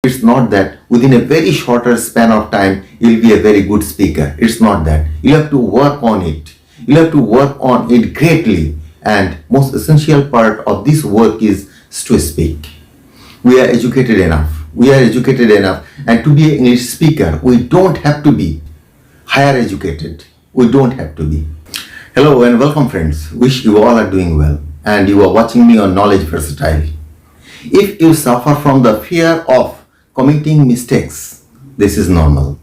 It's not that within a very shorter span of time you'll be a very good speaker. It's not that. You have to work on it. You have to work on it greatly, and most essential part of this work is to speak. We are educated enough. And to be an English speaker, we don't have to be higher educated. We don't have to be. Hello and welcome, friends. Wish you all are doing well and you are watching me on Knowledge Versatile. If you suffer from the fear of committing mistakes, this is normal.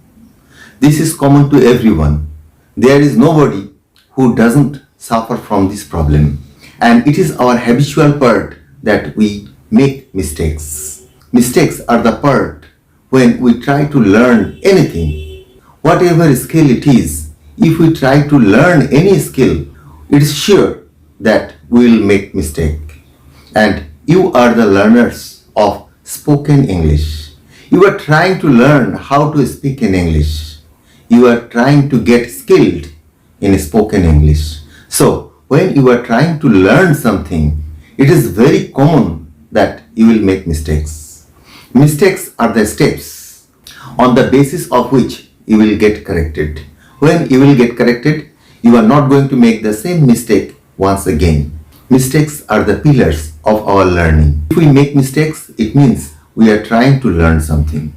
This is common to everyone. There is nobody who doesn't suffer from this problem, and it is our habitual part that we make mistakes. Mistakes are the part when we try to learn anything, whatever skill it is. If we try to learn any skill, it is sure that we will make mistake. And you are the learners of spoken English. You are trying to learn how to speak in English. You are trying to get skilled in spoken English. So when you are trying to learn something, it is very common that you will make mistakes. Mistakes are the steps on the basis of which you will get corrected. When you will get corrected, you are not going to make the same mistake once again. Mistakes are the pillars of our learning. If we make mistakes, it means we are trying to learn something.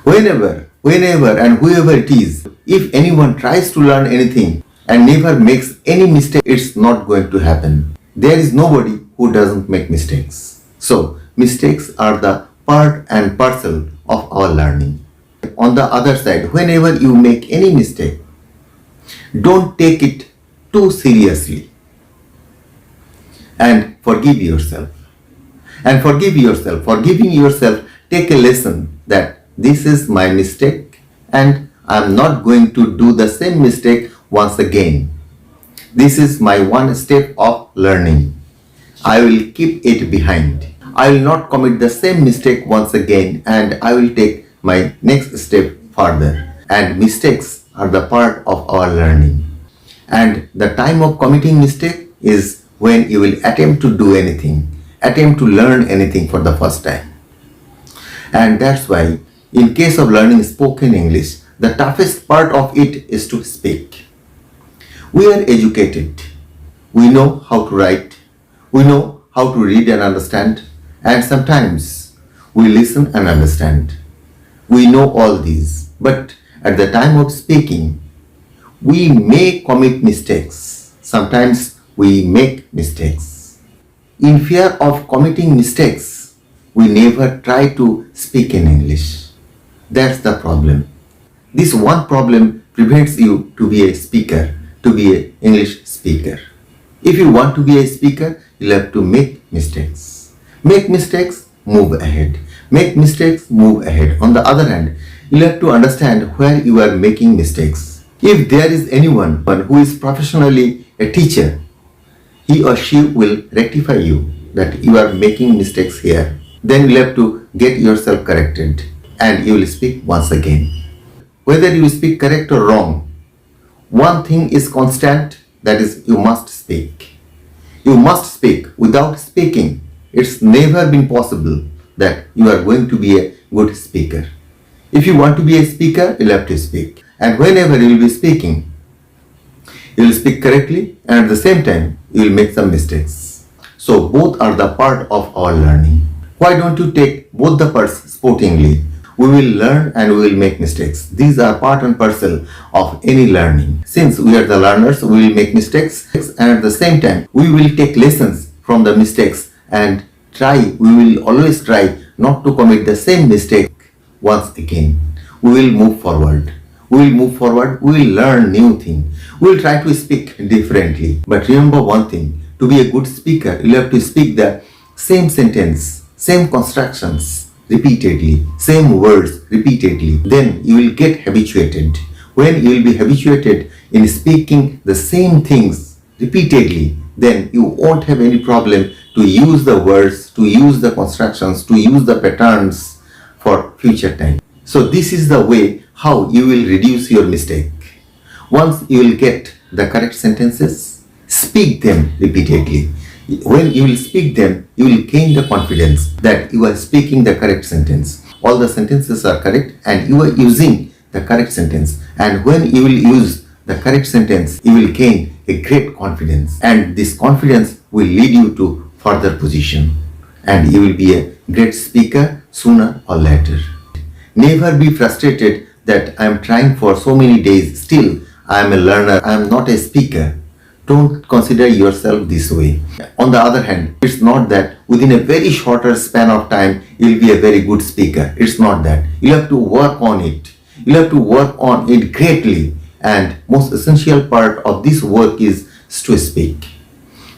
Whenever and whoever it is, if anyone tries to learn anything and never makes any mistake, it's not going to happen. There is nobody who doesn't make mistakes. So mistakes are the part and parcel of our learning. On the other side, whenever you make any mistake, don't take it too seriously and forgive yourself. And forgiving yourself, take a lesson that this is my mistake and I'm not going to do the same mistake once again. This is my one step of learning. I will keep it behind. I will not commit the same mistake once again, and I will take my next step further. And mistakes are the part of our learning. And the time of committing mistake is when you will attempt to do anything. Attempt to learn anything for the first time. And that's why in case of learning spoken English, the toughest part of it is to speak. We are educated. We know how to write. We know how to read and understand. And sometimes we listen and understand. We know all these. But at the time of speaking, we may commit mistakes. Sometimes we make mistakes. In fear of committing mistakes, we never try to speak in English. That's the problem. This one problem prevents you to be a speaker, to be an English speaker. If you want to be a speaker, you'll have to make mistakes. Make mistakes, move ahead. Make mistakes, move ahead. On the other hand, you'll have to understand where you are making mistakes. If there is anyone who is professionally a teacher, he or she will rectify you that you are making mistakes here. Then you have to get yourself corrected and you will speak once again. Whether you speak correct or wrong, one thing is constant, that is you must speak. You must speak. Without speaking, it's never been possible that you are going to be a good speaker. If you want to be a speaker, you'll have to speak. And whenever you will be speaking, you will speak correctly, and at the same time, you will make some mistakes. So both are the part of our learning. Why don't you take both the parts sportingly? We will learn and we will make mistakes. These are part and parcel of any learning. Since we are the learners, we will make mistakes, and at the same time, we will take lessons from the mistakes and we will always try not to commit the same mistake once again. We will move forward. We will learn new things. We will try to speak differently. But remember one thing, to be a good speaker, you have to speak the same sentence, same constructions repeatedly, same words repeatedly. Then you will get habituated. When you will be habituated in speaking the same things repeatedly, then you won't have any problem to use the words, to use the constructions, to use the patterns for future time. So this is the way how you will reduce your mistake. Once you will get the correct sentences, speak them repeatedly. When you will speak them, you will gain the confidence that you are speaking the correct sentence. All the sentences are correct and you are using the correct sentence. And when you will use the correct sentence, you will gain a great confidence. And this confidence will lead you to further position. And you will be a great speaker sooner or later. Never be frustrated that I am trying for so many days, still I am a learner, I am not a speaker. Don't consider yourself this way. On the other hand, it's not that within a very shorter span of time you will be a very good speaker. It's not that. You have to work on it. You have to work on it greatly. And most essential part of this work is to speak.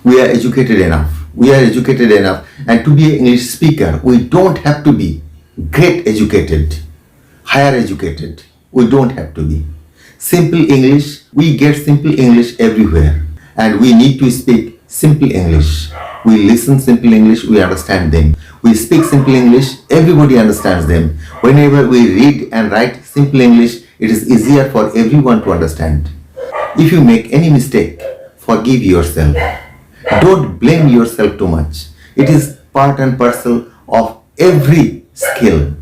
We are educated enough. We are educated enough. And to be an English speaker, we don't have to be great educated, higher educated. We don't have to be. Simple English, we get simple English everywhere. And we need to speak simple English. We listen simple English, we understand them. We speak simple English, everybody understands them. Whenever we read and write simple English, it is easier for everyone to understand. If you make any mistake, forgive yourself. Don't blame yourself too much. It is part and parcel of every skill.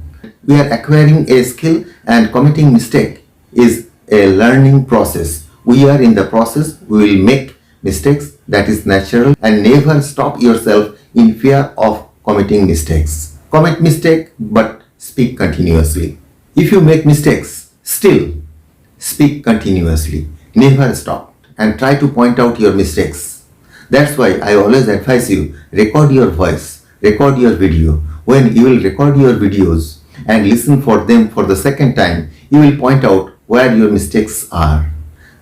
We are acquiring a skill and committing mistake is a learning process. We are in the process, we will make mistakes, that is natural, and never stop yourself in fear of committing mistakes. Commit mistake but speak continuously. If you make mistakes, still speak continuously. Never stop and try to point out your mistakes. That's why I always advise you, record your voice, record your video. When you will record your videos and listen for them for the second time, you will point out where your mistakes are.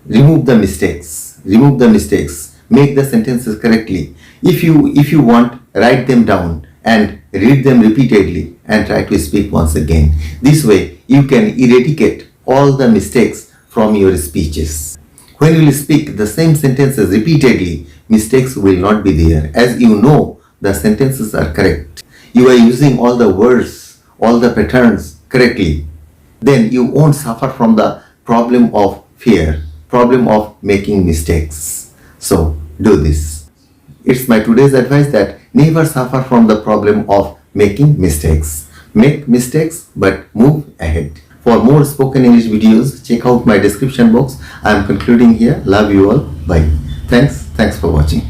Remove the mistakes. Remove the mistakes. Make the sentences correctly. If you want, write them down and read them repeatedly and try to speak once again. This way, you can eradicate all the mistakes from your speeches. When you will speak the same sentences repeatedly, mistakes will not be there. As you know, the sentences are correct. You are using all the words, all the patterns correctly. Then you won't suffer from the problem of fear, problem of making mistakes. So do this. It's my today's advice that never suffer from the problem of making mistakes. Make mistakes but move ahead. For more spoken English videos, check out my description box. I am concluding here. Love you all. Bye. Thanks for watching.